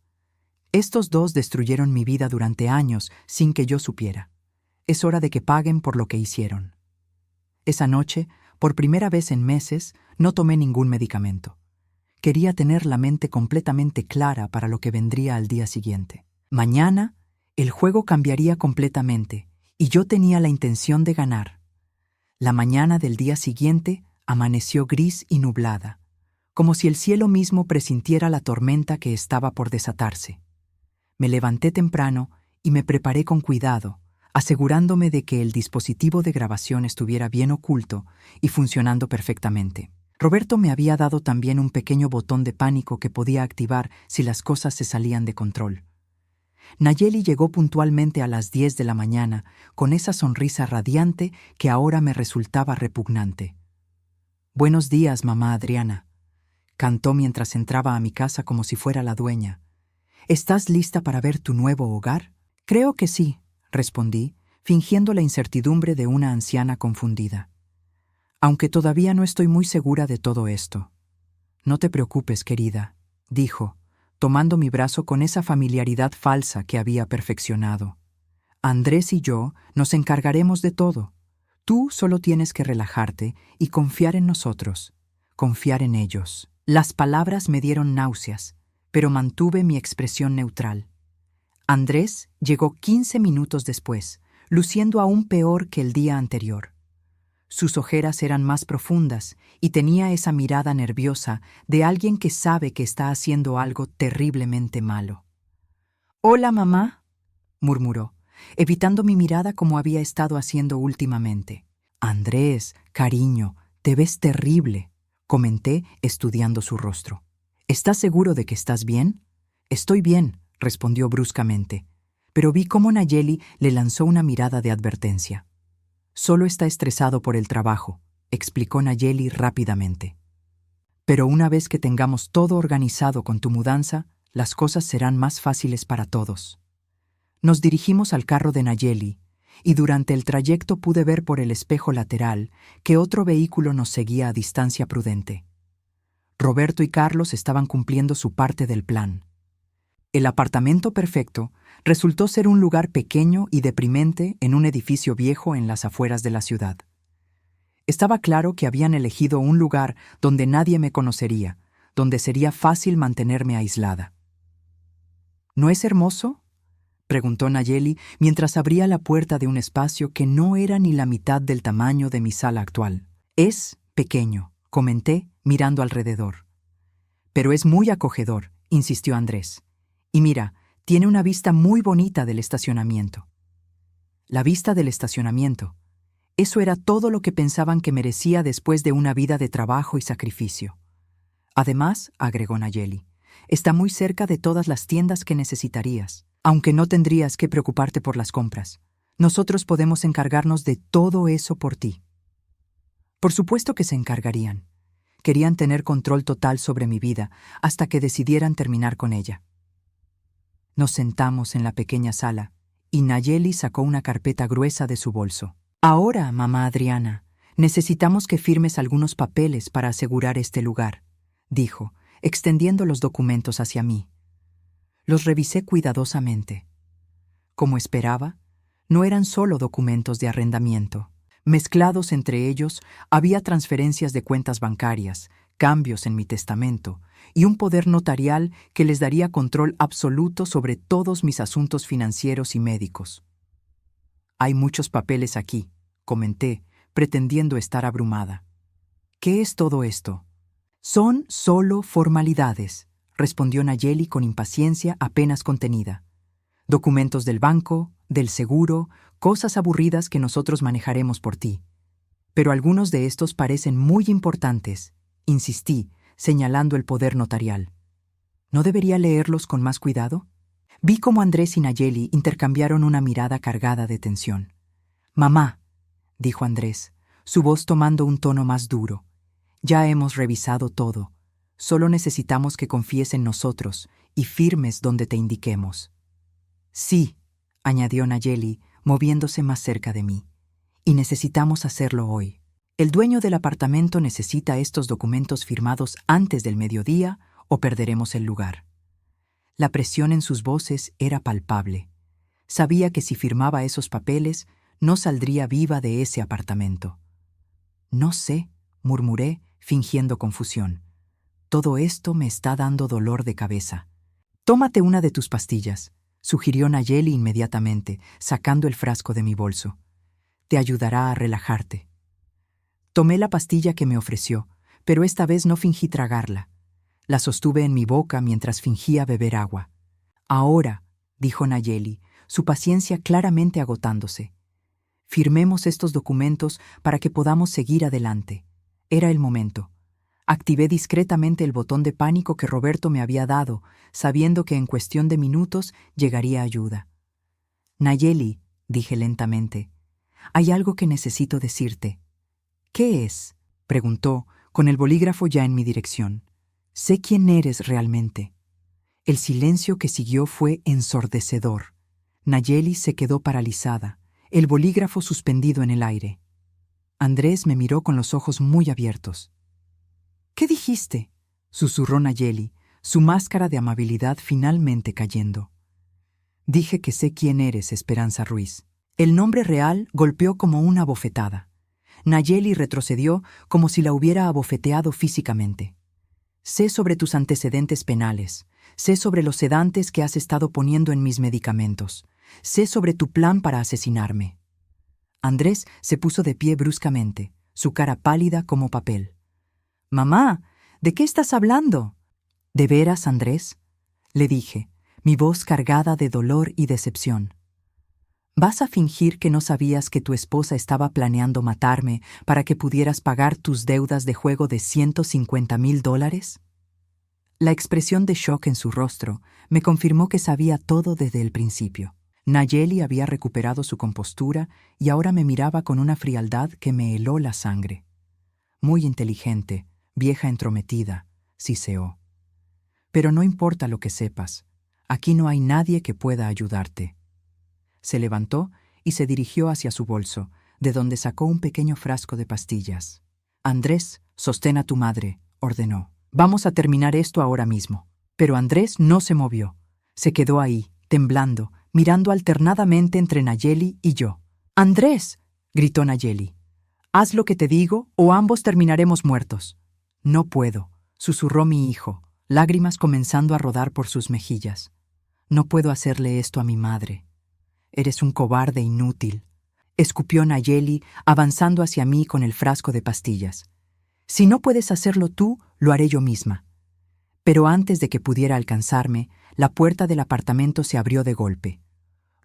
Estos dos destruyeron mi vida durante años sin que yo supiera. Es hora de que paguen por lo que hicieron. Esa noche, por primera vez en meses, no tomé ningún medicamento. Quería tener la mente completamente clara para lo que vendría al día siguiente. Mañana, el juego cambiaría completamente, y yo tenía la intención de ganar. La mañana del día siguiente amaneció gris y nublada, como si el cielo mismo presintiera la tormenta que estaba por desatarse. Me levanté temprano y me preparé con cuidado, asegurándome de que el dispositivo de grabación estuviera bien oculto y funcionando perfectamente. Roberto me había dado también un pequeño botón de pánico que podía activar si las cosas se salían de control. Nayeli llegó puntualmente a las 10 de la mañana, con esa sonrisa radiante que ahora me resultaba repugnante. «Buenos días, mamá Adriana», cantó mientras entraba a mi casa como si fuera la dueña. «¿Estás lista para ver tu nuevo hogar?». «Creo que sí», respondí, fingiendo la incertidumbre de una anciana confundida. «Aunque todavía no estoy muy segura de todo esto». «No te preocupes, querida», dijo, tomando mi brazo con esa familiaridad falsa que había perfeccionado. «Andrés y yo nos encargaremos de todo. Tú solo tienes que relajarte y confiar en nosotros, confiar en ellos». Las palabras me dieron náuseas, pero mantuve mi expresión neutral. Andrés llegó 15 minutos después, luciendo aún peor que el día anterior. Sus ojeras eran más profundas y tenía esa mirada nerviosa de alguien que sabe que está haciendo algo terriblemente malo. «Hola, mamá», murmuró, evitando mi mirada como había estado haciendo últimamente. «Andrés, cariño, te ves terrible», comenté, estudiando su rostro. «¿Estás seguro de que estás bien?». «Estoy bien», respondió bruscamente, pero vi cómo Nayeli le lanzó una mirada de advertencia. «Solo está estresado por el trabajo», explicó Nayeli rápidamente. «Pero una vez que tengamos todo organizado con tu mudanza, las cosas serán más fáciles para todos». Nos dirigimos al carro de Nayeli, y durante el trayecto pude ver por el espejo lateral que otro vehículo nos seguía a distancia prudente. Roberto y Carlos estaban cumpliendo su parte del plan. El apartamento perfecto resultó ser un lugar pequeño y deprimente en un edificio viejo en las afueras de la ciudad. Estaba claro que habían elegido un lugar donde nadie me conocería, donde sería fácil mantenerme aislada. «¿No es hermoso?», preguntó Nayeli mientras abría la puerta de un espacio que no era ni la mitad del tamaño de mi sala actual. «Es pequeño», comenté, mirando alrededor. «Pero es muy acogedor», insistió Andrés. Y mira, tiene una vista muy bonita del estacionamiento. La vista del estacionamiento. Eso era todo lo que pensaban que merecía después de una vida de trabajo y sacrificio. Además, agregó Nayeli, está muy cerca de todas las tiendas que necesitarías, aunque no tendrías que preocuparte por las compras. Nosotros podemos encargarnos de todo eso por ti. Por supuesto que se encargarían. Querían tener control total sobre mi vida hasta que decidieran terminar con ella. Nos sentamos en la pequeña sala y Nayeli sacó una carpeta gruesa de su bolso. Ahora, mamá Adriana, necesitamos que firmes algunos papeles para asegurar este lugar, dijo, extendiendo los documentos hacia mí. Los revisé cuidadosamente. Como esperaba, no eran solo documentos de arrendamiento. Mezclados entre ellos, había transferencias de cuentas bancarias, cambios en mi testamento y un poder notarial que les daría control absoluto sobre todos mis asuntos financieros y médicos. Hay muchos papeles aquí, comenté, pretendiendo estar abrumada. ¿Qué es todo esto? Son solo formalidades, respondió Nayeli con impaciencia apenas contenida. Documentos del banco, del seguro, cosas aburridas que nosotros manejaremos por ti. Pero algunos de estos parecen muy importantes, insistí, señalando el poder notarial. ¿No debería leerlos con más cuidado? Vi cómo Andrés y Nayeli intercambiaron una mirada cargada de tensión. Mamá, dijo Andrés, su voz tomando un tono más duro. Ya hemos revisado todo. Solo necesitamos que confíes en nosotros y firmes donde te indiquemos. Sí, añadió Nayeli, moviéndose más cerca de mí. Y necesitamos hacerlo hoy. El dueño del apartamento necesita estos documentos firmados antes del mediodía o perderemos el lugar. La presión en sus voces era palpable. Sabía que si firmaba esos papeles, no saldría viva de ese apartamento. No sé, murmuré, fingiendo confusión. Todo esto me está dando dolor de cabeza. Tómate una de tus pastillas, sugirió Nayeli inmediatamente, sacando el frasco de mi bolso. Te ayudará a relajarte. Tomé la pastilla que me ofreció, pero esta vez no fingí tragarla. La sostuve en mi boca mientras fingía beber agua. Ahora, dijo Nayeli, su paciencia claramente agotándose. Firmemos estos documentos para que podamos seguir adelante. Era el momento. Activé discretamente el botón de pánico que Roberto me había dado, sabiendo que en cuestión de minutos llegaría ayuda. Nayeli, dije lentamente, hay algo que necesito decirte. ¿Qué es? Preguntó, con el bolígrafo ya en mi dirección. Sé quién eres realmente. El silencio que siguió fue ensordecedor. Nayeli se quedó paralizada, el bolígrafo suspendido en el aire. Andrés me miró con los ojos muy abiertos. ¿Qué dijiste? Susurró Nayeli, su máscara de amabilidad finalmente cayendo. Dije que sé quién eres, Esperanza Ruiz. El nombre real golpeó como una bofetada. Nayeli retrocedió como si la hubiera abofeteado físicamente. Sé sobre tus antecedentes penales. Sé sobre los sedantes que has estado poniendo en mis medicamentos. Sé sobre tu plan para asesinarme. Andrés se puso de pie bruscamente, su cara pálida como papel. «Mamá, ¿de qué estás hablando?» «¿De veras, Andrés?» le dije, mi voz cargada de dolor y decepción. ¿Vas a fingir que no sabías que tu esposa estaba planeando matarme para que pudieras pagar tus deudas de juego de $150,000? La expresión de shock en su rostro me confirmó que sabía todo desde el principio. Nayeli había recuperado su compostura y ahora me miraba con una frialdad que me heló la sangre. Muy inteligente, vieja entrometida, siseó. Pero no importa lo que sepas, aquí no hay nadie que pueda ayudarte. Se levantó y se dirigió hacia su bolso, de donde sacó un pequeño frasco de pastillas. Andrés, sostén a tu madre, ordenó. Vamos a terminar esto ahora mismo. Pero Andrés no se movió. Se quedó ahí, temblando, mirando alternadamente entre Nayeli y yo. «¡Andrés!», gritó Nayeli. «Haz lo que te digo o ambos terminaremos muertos». «No puedo», susurró mi hijo, lágrimas comenzando a rodar por sus mejillas. «No puedo hacerle esto a mi madre». «Eres un cobarde inútil», escupió Nayeli, avanzando hacia mí con el frasco de pastillas. «Si no puedes hacerlo tú, lo haré yo misma». Pero antes de que pudiera alcanzarme, la puerta del apartamento se abrió de golpe.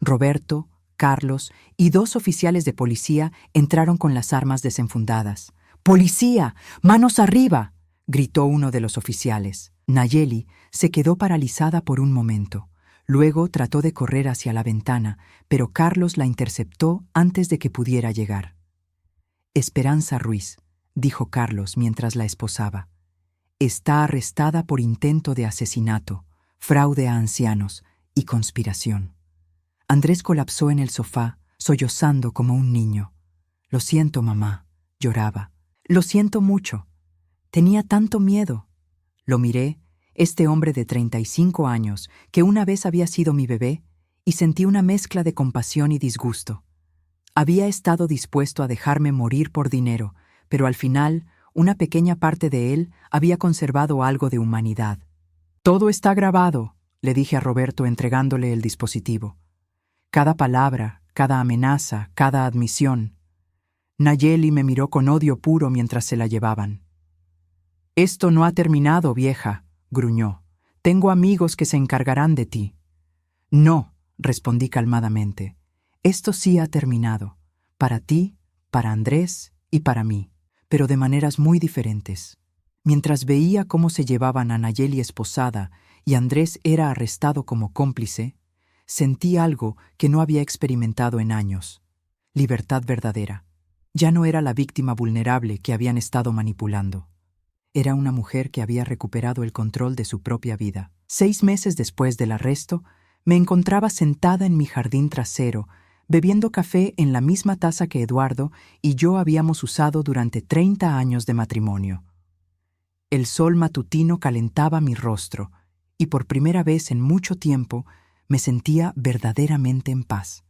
Roberto, Carlos y 2 oficiales de policía entraron con las armas desenfundadas. ¡Policía! ¡Manos arriba!, gritó uno de los oficiales. Nayeli se quedó paralizada por un momento. Luego trató de correr hacia la ventana, pero Carlos la interceptó antes de que pudiera llegar. Esperanza Ruiz, dijo Carlos mientras la esposaba, está arrestada por intento de asesinato, fraude a ancianos y conspiración. Andrés colapsó en el sofá, sollozando como un niño. Lo siento, mamá, lloraba. Lo siento mucho. Tenía tanto miedo. Lo miré, este hombre de 35 años, que una vez había sido mi bebé, y sentí una mezcla de compasión y disgusto. Había estado dispuesto a dejarme morir por dinero, pero al final, una pequeña parte de él había conservado algo de humanidad. «Todo está grabado», le dije a Roberto entregándole el dispositivo. Cada palabra, cada amenaza, cada admisión. Nayeli me miró con odio puro mientras se la llevaban. «Esto no ha terminado, vieja», gruñó. «Tengo amigos que se encargarán de ti». «No», respondí calmadamente. «Esto sí ha terminado. Para ti, para Andrés y para mí, pero de maneras muy diferentes». Mientras veía cómo se llevaban a Nayeli esposada y Andrés era arrestado como cómplice, sentí algo que no había experimentado en años. Libertad verdadera. Ya no era la víctima vulnerable que habían estado manipulando. Era una mujer que había recuperado el control de su propia vida. 6 meses después del arresto, me encontraba sentada en mi jardín trasero, bebiendo café en la misma taza que Eduardo y yo habíamos usado durante 30 años de matrimonio. El sol matutino calentaba mi rostro, y por primera vez en mucho tiempo me sentía verdaderamente en paz.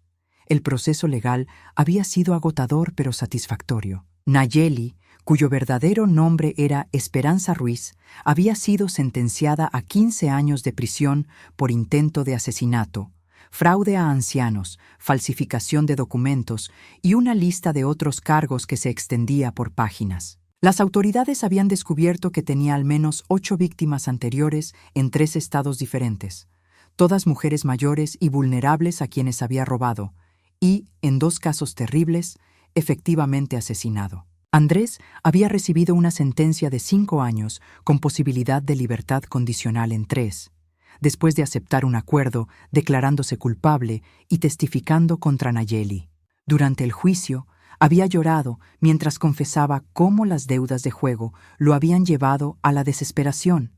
El proceso legal había sido agotador pero satisfactorio. Nayeli, cuyo verdadero nombre era Esperanza Ruiz, había sido sentenciada a 15 años de prisión por intento de asesinato, fraude a ancianos, falsificación de documentos y una lista de otros cargos que se extendía por páginas. Las autoridades habían descubierto que tenía al menos 8 víctimas anteriores en 3 estados diferentes, todas mujeres mayores y vulnerables a quienes había robado, y, en 2 casos terribles, efectivamente asesinado. Andrés había recibido una sentencia de 5 años con posibilidad de libertad condicional en 3, después de aceptar un acuerdo declarándose culpable y testificando contra Nayeli. Durante el juicio, había llorado mientras confesaba cómo las deudas de juego lo habían llevado a la desesperación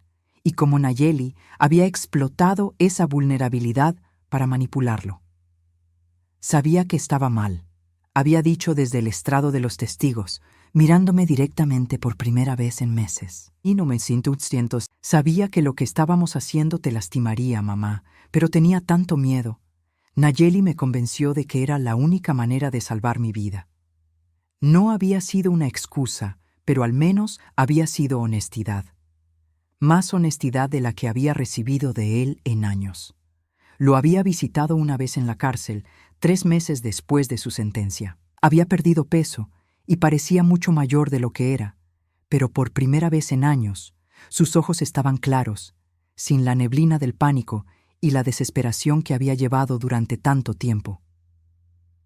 y cómo Nayeli había explotado esa vulnerabilidad para manipularlo. Sabía que estaba mal. Había dicho desde el estrado de los testigos, mirándome directamente por primera vez en meses. Y no me siento cientos. Sabía que lo que estábamos haciendo te lastimaría, mamá, pero tenía tanto miedo. Nayeli me convenció de que era la única manera de salvar mi vida. No había sido una excusa, pero al menos había sido honestidad. Más honestidad de la que había recibido de él en años. Lo había visitado una vez en la cárcel, 3 meses después de su sentencia. Había perdido peso y parecía mucho mayor de lo que era, pero por primera vez en años, sus ojos estaban claros, sin la neblina del pánico y la desesperación que había llevado durante tanto tiempo.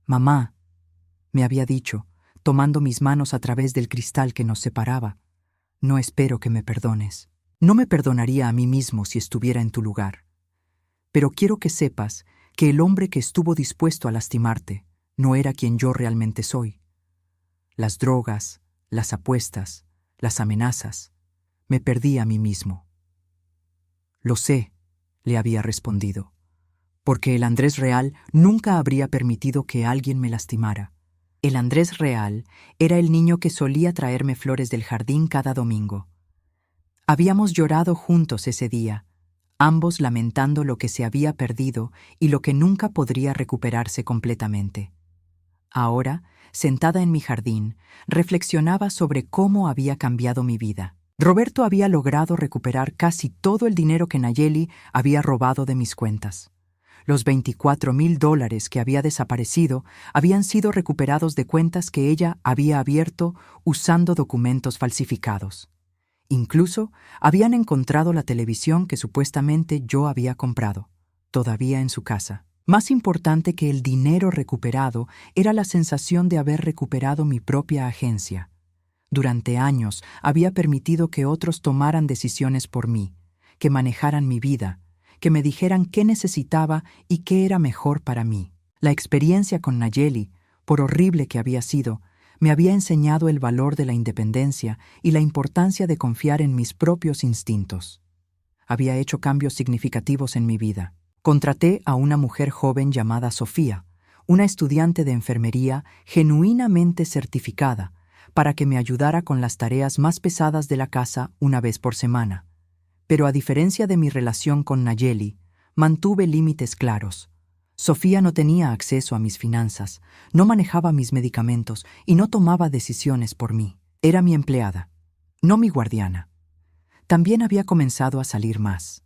«Mamá», me había dicho, tomando mis manos a través del cristal que nos separaba, «no espero que me perdones. No me perdonaría a mí mismo si estuviera en tu lugar. Pero quiero que sepas que el hombre que estuvo dispuesto a lastimarte no era quien yo realmente soy. Las drogas, las apuestas, las amenazas, me perdí a mí mismo». «Lo sé», le había respondido, «porque el Andrés real nunca habría permitido que alguien me lastimara. El Andrés real era el niño que solía traerme flores del jardín cada domingo. Habíamos llorado juntos ese día, ambos lamentando lo que se había perdido y lo que nunca podría recuperarse completamente. Ahora, sentada en mi jardín, reflexionaba sobre cómo había cambiado mi vida. Roberto había logrado recuperar casi todo el dinero que Nayeli había robado de mis cuentas. Los $24,000 que había desaparecido habían sido recuperados de cuentas que ella había abierto usando documentos falsificados. Incluso habían encontrado la televisión que supuestamente yo había comprado, todavía en su casa. Más importante que el dinero recuperado era la sensación de haber recuperado mi propia agencia. Durante años había permitido que otros tomaran decisiones por mí, que manejaran mi vida, que me dijeran qué necesitaba y qué era mejor para mí. La experiencia con Nayeli, por horrible que había sido, me había enseñado el valor de la independencia y la importancia de confiar en mis propios instintos. Había hecho cambios significativos en mi vida. Contraté a una mujer joven llamada Sofía, una estudiante de enfermería genuinamente certificada, para que me ayudara con las tareas más pesadas de la casa una vez por semana. Pero a diferencia de mi relación con Nayeli, mantuve límites claros. Sofía no tenía acceso a mis finanzas, no manejaba mis medicamentos y no tomaba decisiones por mí. Era mi empleada, no mi guardiana. También había comenzado a salir más.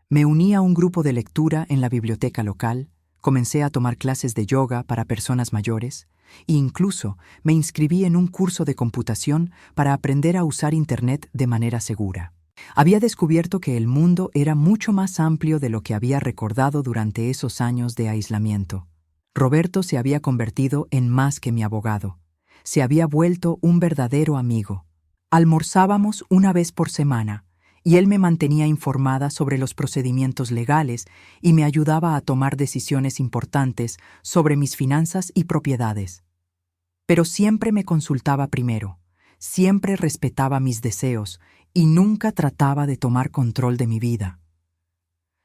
Me uní a un grupo de lectura en la biblioteca local, comencé a tomar clases de yoga para personas mayores e incluso me inscribí en un curso de computación para aprender a usar Internet de manera segura. Había descubierto que el mundo era mucho más amplio de lo que había recordado durante esos años de aislamiento. Roberto se había convertido en más que mi abogado. Se había vuelto un verdadero amigo. Almorzábamos una vez por semana, y él me mantenía informada sobre los procedimientos legales y me ayudaba a tomar decisiones importantes sobre mis finanzas y propiedades. Pero siempre me consultaba primero, siempre respetaba mis deseos y nunca trataba de tomar control de mi vida.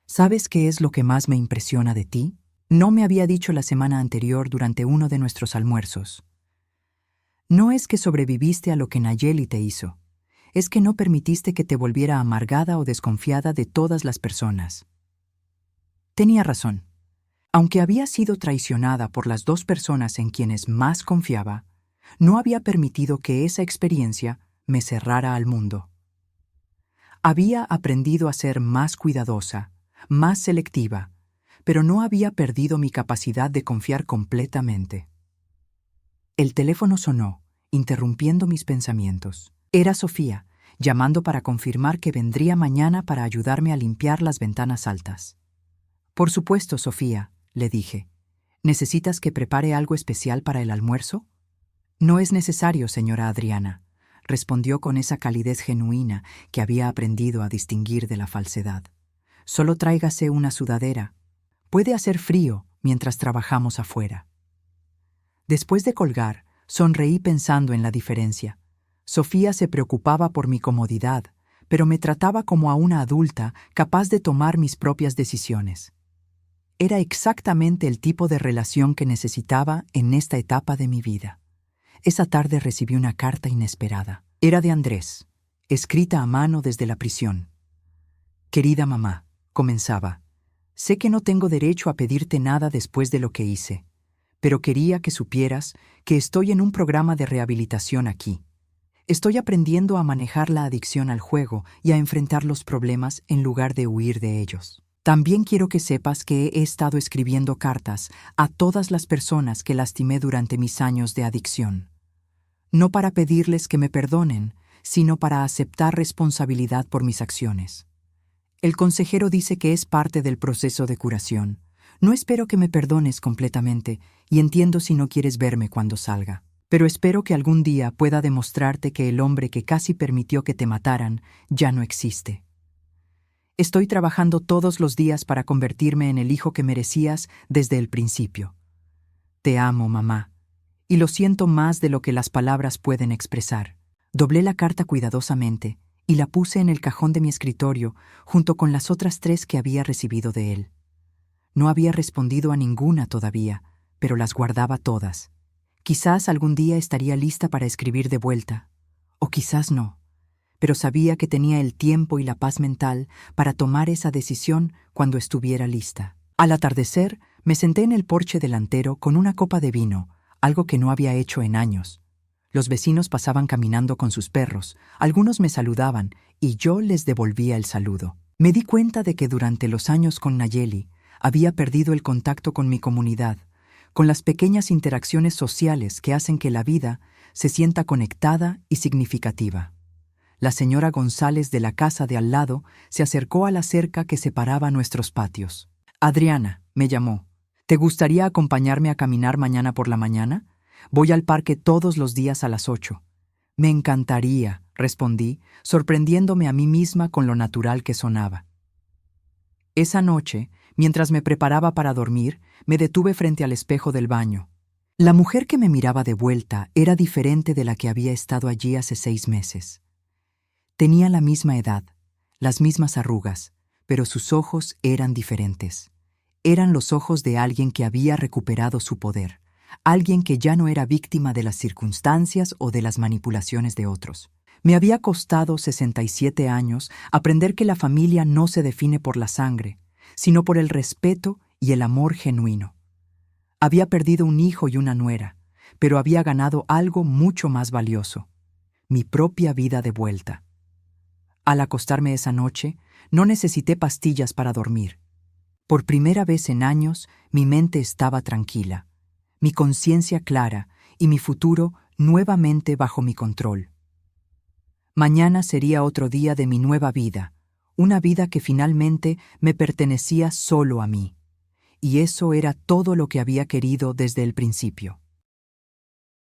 ¿Sabes qué es lo que más me impresiona de ti? No me había dicho la semana anterior durante uno de nuestros almuerzos. No es que sobreviviste a lo que Nayeli te hizo, es que no permitiste que te volviera amargada o desconfiada de todas las personas. Tenía razón. Aunque había sido traicionada por las dos personas en quienes más confiaba, no había permitido que esa experiencia me cerrara al mundo. Había aprendido a ser más cuidadosa, más selectiva, pero no había perdido mi capacidad de confiar completamente. El teléfono sonó, interrumpiendo mis pensamientos. Era Sofía, llamando para confirmar que vendría mañana para ayudarme a limpiar las ventanas altas. «Por supuesto, Sofía», le dije. «¿Necesitas que prepare algo especial para el almuerzo?» «No es necesario, señora Adriana», respondió con esa calidez genuina que había aprendido a distinguir de la falsedad. «Solo tráigase una sudadera. Puede hacer frío mientras trabajamos afuera». Después de colgar, sonreí pensando en la diferencia. Sofía se preocupaba por mi comodidad, pero me trataba como a una adulta capaz de tomar mis propias decisiones. Era exactamente el tipo de relación que necesitaba en esta etapa de mi vida. Esa tarde recibí una carta inesperada. Era de Andrés, escrita a mano desde la prisión. «Querida mamá», comenzaba, «sé que no tengo derecho a pedirte nada después de lo que hice, pero quería que supieras que estoy en un programa de rehabilitación aquí. Estoy aprendiendo a manejar la adicción al juego y a enfrentar los problemas en lugar de huir de ellos. También quiero que sepas que he estado escribiendo cartas a todas las personas que lastimé durante mis años de adicción. No para pedirles que me perdonen, sino para aceptar responsabilidad por mis acciones. El consejero dice que es parte del proceso de curación. No espero que me perdones completamente y entiendo si no quieres verme cuando salga. Pero espero que algún día pueda demostrarte que el hombre que casi permitió que te mataran ya no existe. Estoy trabajando todos los días para convertirme en el hijo que merecías desde el principio. Te amo, mamá, y lo siento más de lo que las palabras pueden expresar». Doblé la carta cuidadosamente y la puse en el cajón de mi escritorio junto con las otras 3 que había recibido de él. No había respondido a ninguna todavía, pero las guardaba todas. Quizás algún día estaría lista para escribir de vuelta, o quizás no, pero sabía que tenía el tiempo y la paz mental para tomar esa decisión cuando estuviera lista. Al atardecer, me senté en el porche delantero con una copa de vino, algo que no había hecho en años. Los vecinos pasaban caminando con sus perros, algunos me saludaban y yo les devolvía el saludo. Me di cuenta de que durante los años con Nayeli había perdido el contacto con mi comunidad, con las pequeñas interacciones sociales que hacen que la vida se sienta conectada y significativa. La señora González de la casa de al lado se acercó a la cerca que separaba nuestros patios. Adriana, me llamó. ¿Te gustaría acompañarme a caminar mañana por la mañana? Voy al parque todos los días a las 8. Me encantaría, respondí, sorprendiéndome a mí misma con lo natural que sonaba. Esa noche, mientras me preparaba para dormir, me detuve frente al espejo del baño. La mujer que me miraba de vuelta era diferente de la que había estado allí hace 6 meses. Tenía la misma edad, las mismas arrugas, pero sus ojos eran diferentes. Eran los ojos de alguien que había recuperado su poder, alguien que ya no era víctima de las circunstancias o de las manipulaciones de otros. Me había costado 67 años aprender que la familia no se define por la sangre, sino por el respeto y el amor genuino. Había perdido un hijo y una nuera, pero había ganado algo mucho más valioso: mi propia vida de vuelta. Al acostarme esa noche, no necesité pastillas para dormir. Por primera vez en años, mi mente estaba tranquila, mi conciencia clara y mi futuro nuevamente bajo mi control. Mañana sería otro día de mi nueva vida, una vida que finalmente me pertenecía solo a mí. Y eso era todo lo que había querido desde el principio.